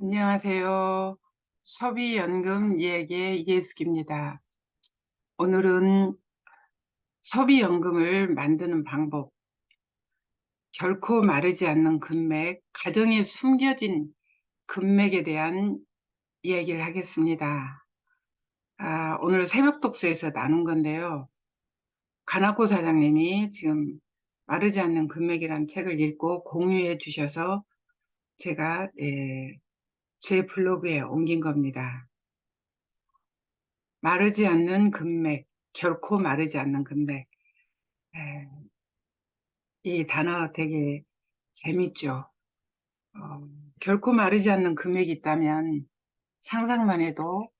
안녕하세요. 소비연금 이야기의 이예숙입니다. 오늘은 소비연금을 만드는 방법, 결코 마르지 않는 금맥, 가정에 숨겨진 금맥에 대한 이야기를 하겠습니다. 오늘 새벽 독서에서 나눈 건데요. 가나코 사장님이 지금 마르지 않는 금맥이라는 책을 읽고 공유해 주셔서 제가 제 블로그에 옮긴 겁니다. 마르지 않는 금맥, 결코 마르지 않는 금맥. 에, 이 단어 되게 재밌죠. 결코 마르지 않는 금맥이 있다면 상상만 해도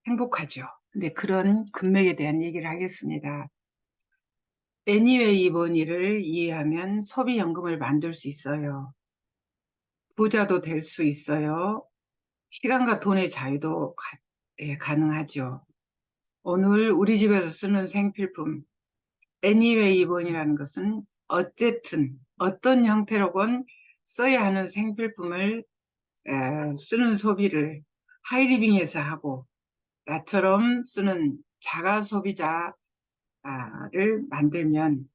행복하죠. 근데 그런 금맥에 대한 얘기를 하겠습니다. 애니웨이 머니를 이해하면 소비연금을 만들 수 있어요. 부자도 될 수 있어요. 시간과 돈의 자유도 가능하죠. 오늘 우리 집에서 쓰는 생필품, 애니웨이 번이라는 것은 어쨌든 어떤 형태로건 써야 하는 생필품을 쓰는 소비를 하이리빙에서 하고 나처럼 쓰는 자가 소비자를 만들면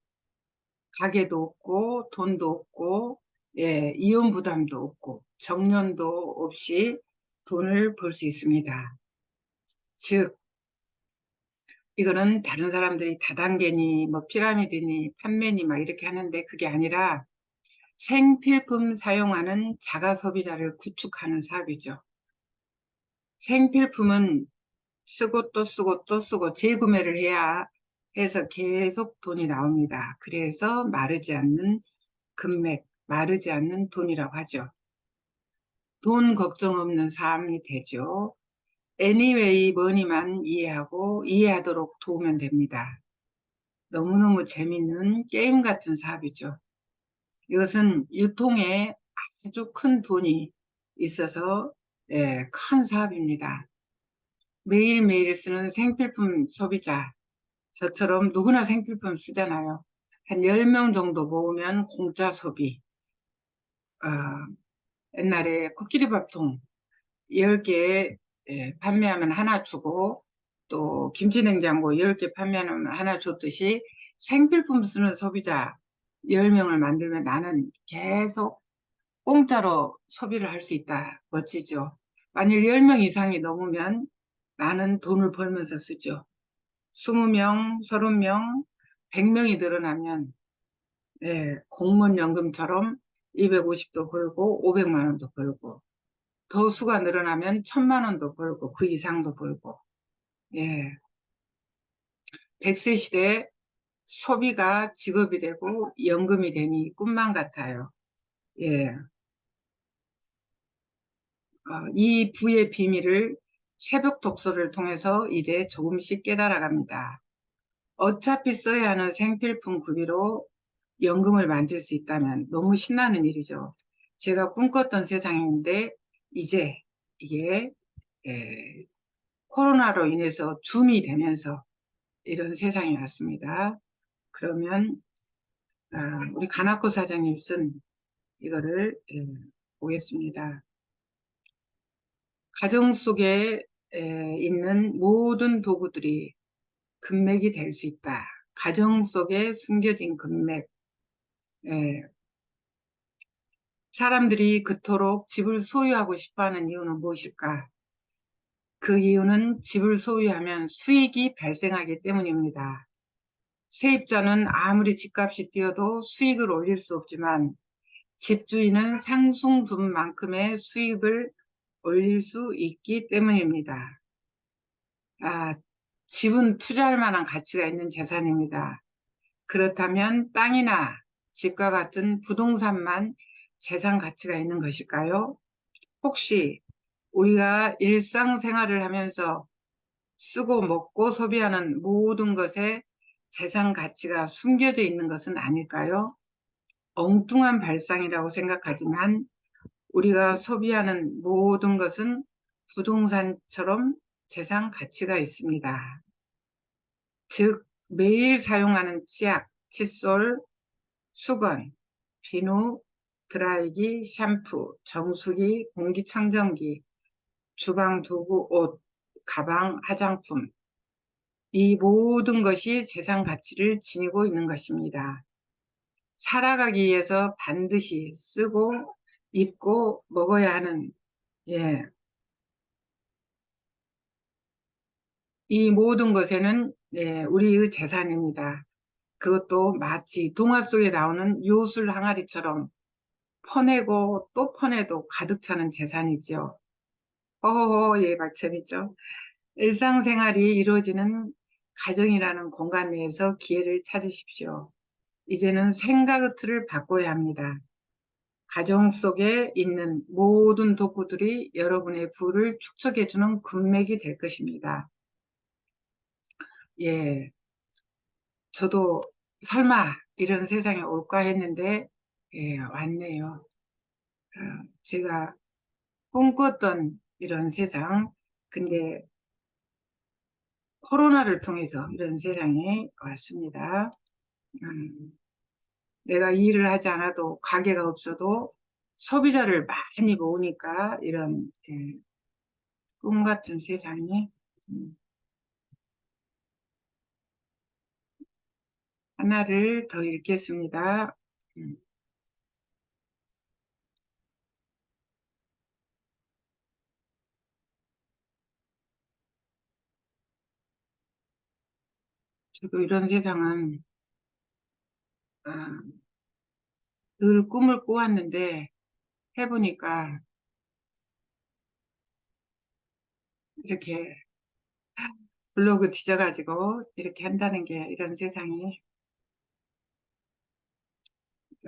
가게도 없고 돈도 없고 이혼 부담도 없고 정년도 없이 돈을 벌 수 있습니다. 즉 이거는 다른 사람들이 다단계니 뭐 피라미드니 판매니 막 이렇게 하는데 그게 아니라 생필품 사용하는 자가 소비자를 구축하는 사업이죠. 생필품은 쓰고 또 쓰고 또 쓰고 재구매를 해야 해서 계속 돈이 나옵니다. 그래서 마르지 않는 금맥, 마르지 않는 돈이라고 하죠. 돈 걱정 없는 삶이 되죠. 애니웨이 머니만 이해하도록 도우면 됩니다. 너무너무 재밌는 게임 같은 사업이죠. 이것은 유통에 아주 큰 돈이 있어서 큰 사업입니다. 매일매일 쓰는 생필품 소비자, 저처럼 누구나 생필품 쓰잖아요. 한 10명 정도 모으면 공짜 소비. 어, 옛날에 코끼리 밥통 10개 판매하면 하나 주고 또 김치냉장고 10개 판매하면 하나 줬듯이 생필품 쓰는 소비자 10명을 만들면 나는 계속 공짜로 소비를 할 수 있다. 멋지죠. 만일 10명 이상이 넘으면 나는 돈을 벌면서 쓰죠. 20명, 30명, 100명이 늘어나면 공무원 연금처럼 250도 벌고 500만 원도 벌고 더 수가 늘어나면 1000만 원도 벌고 그 이상도 벌고 100세 시대에 소비가 직업이 되고 연금이 되니 꿈만 같아요. 예. 이 부의 비밀을 새벽 독서를 통해서 이제 조금씩 깨달아갑니다. 어차피 써야 하는 생필품 구비로 연금을 만들 수 있다면 너무 신나는 일이죠. 제가 꿈꿨던 세상인데 이제 이게 코로나로 인해서 줌이 되면서 이런 세상이 왔습니다. 그러면 우리 가나코 사장님 쓴 이거를 보겠습니다. 가정 속에 있는 모든 도구들이 금맥이 될 수 있다. 가정 속에 숨겨진 금맥. 사람들이 그토록 집을 소유하고 싶어하는 이유는 무엇일까? 그 이유는 집을 소유하면 수익이 발생하기 때문입니다. 세입자는 아무리 집값이 뛰어도 수익을 올릴 수 없지만 집주인은 상승분만큼의 수입을 올릴 수 있기 때문입니다. 아, 집은 투자할 만한 가치가 있는 재산입니다. 그렇다면 땅이나 집과 같은 부동산만 재산 가치가 있는 것일까요? 혹시 우리가 일상생활을 하면서 쓰고 먹고 소비하는 모든 것에 재산 가치가 숨겨져 있는 것은 아닐까요? 엉뚱한 발상이라고 생각하지만 우리가 소비하는 모든 것은 부동산처럼 재산 가치가 있습니다. 즉 매일 사용하는 치약, 칫솔, 수건, 비누 드라이기, 샴푸, 정수기, 공기청정기, 주방 도구, 옷, 가방, 화장품. 이 모든 것이 재산 가치를 지니고 있는 것입니다. 살아가기 위해서 반드시 쓰고 입고 먹어야 하는, 예, 이 모든 것에는, 예, 우리의 재산입니다. 그것도 마치 동화 속에 나오는 요술 항아리처럼 퍼내고 또 퍼내도 가득 차는 재산이죠. 허허허, 예, 막 재밌죠? 일상생활이 이루어지는 가정이라는 공간 내에서 기회를 찾으십시오. 이제는 생각의 틀을 바꿔야 합니다. 가정 속에 있는 모든 도구들이 여러분의 부를 축적해주는 금맥이 될 것입니다. 예, 저도 설마 이런 세상에 올까 했는데, 예, 왔네요. 제가 꿈꿨던 이런 세상, 근데 코로나를 통해서 이런 세상에 왔습니다. 음, 내가 이 일을 하지 않아도 가게가 없어도 소비자를 많이 모으니까 이런, 예, 꿈 같은 세상에, 음, 하나를 더 읽겠습니다. 음, 저도 이런 세상은 어, 늘 꿈을 꾸었는데 해보니까 이렇게 블로그 뒤져가지고 이렇게 한다는 게 이런 세상이,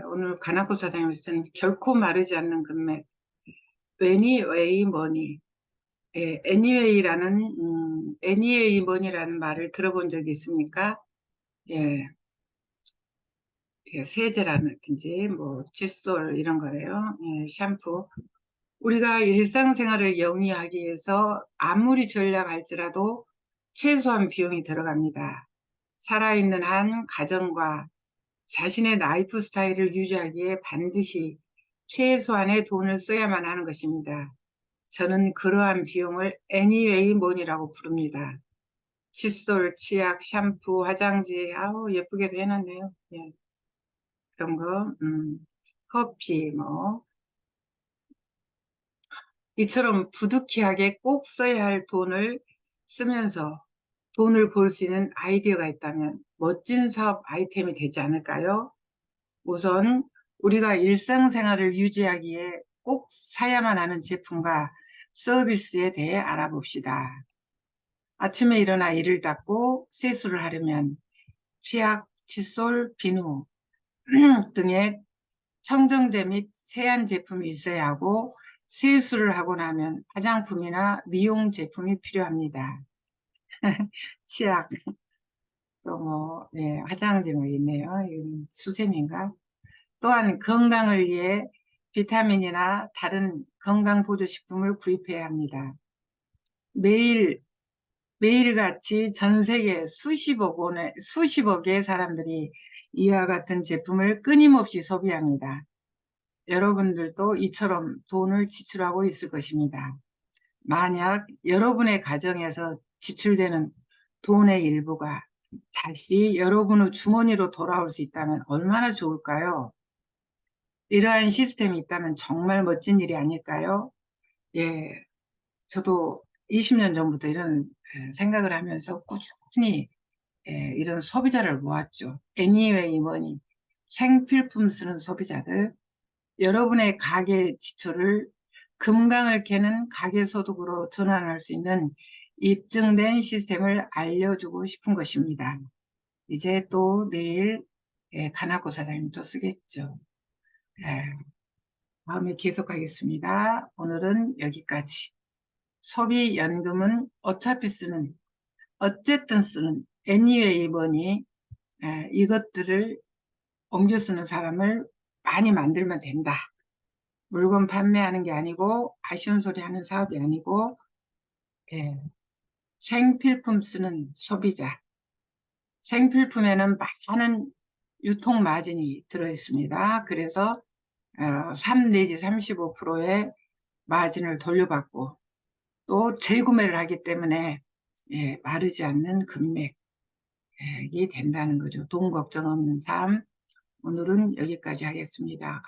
오늘 가나코 사장님이 쓴 결코 마르지 않는 금맥, anyway money, 예, anyway money라는 말을 들어본 적이 있습니까? 예, 예, 세제라든지 뭐 칫솔 이런 거래요. 예, 샴푸. 우리가 일상생활을 영위하기 위해서 아무리 전략할지라도 최소한 비용이 들어갑니다. 살아있는 한 가정과 자신의 라이프 스타일을 유지하기에 반드시 최소한의 돈을 써야만 하는 것입니다. 저는 그러한 비용을 anyway money라고 부릅니다. 칫솔, 치약, 샴푸, 화장지, 아우 예쁘게도 해놨네요. 예, 그런 거, 커피, 뭐 이처럼 부득이하게 꼭 써야 할 돈을 쓰면서 돈을 벌 수 있는 아이디어가 있다면 멋진 사업 아이템이 되지 않을까요? 우선 우리가 일상생활을 유지하기에 꼭 사야만 하는 제품과 서비스에 대해 알아봅시다. 아침에 일어나 이를 닦고 세수를 하려면 치약, 칫솔, 비누 등의 청정제 및 세안 제품이 있어야 하고, 세수를 하고 나면 화장품이나 미용 제품이 필요합니다. 치약, 또 뭐, 예, 화장지 뭐 있네요. 이건 수세미인가? 또한 건강을 위해 비타민이나 다른 건강보조식품을 구입해야 합니다. 매일, 매일같이 전 세계 수십억의 사람들이 이와 같은 제품을 끊임없이 소비합니다. 여러분들도 이처럼 돈을 지출하고 있을 것입니다. 만약 여러분의 가정에서 지출되는 돈의 일부가 다시 여러분의 주머니로 돌아올 수 있다면 얼마나 좋을까요? 이러한 시스템이 있다면 정말 멋진 일이 아닐까요? 예, 저도 20년 전부터 이런 생각을 하면서 꾸준히 이런 소비자를 모았죠. 애니웨이 머니, 생필품 쓰는 소비자들, 여러분의 가계 지출을 금강을 캐는 가계 소득으로 전환할 수 있는 입증된 시스템을 알려주고 싶은 것입니다. 이제 또 내일 가나코 사장님도 쓰겠죠. 예, 다음에 계속하겠습니다. 오늘은 여기까지. 소비연금은 어차피 쓰는, 어쨌든 쓰는 anyway money, 이것들을 옮겨 쓰는 사람을 많이 만들면 된다. 물건 판매하는 게 아니고 아쉬운 소리 하는 사업이 아니고, 예, 생필품 쓰는 소비자. 생필품에는 많은 유통 마진이 들어 있습니다. 그래서 3 내지 35%의 마진을 돌려받고 또 재구매를 하기 때문에 마르지 않는 금맥이 된다는 거죠. 돈 걱정 없는 삶. 오늘은 여기까지 하겠습니다.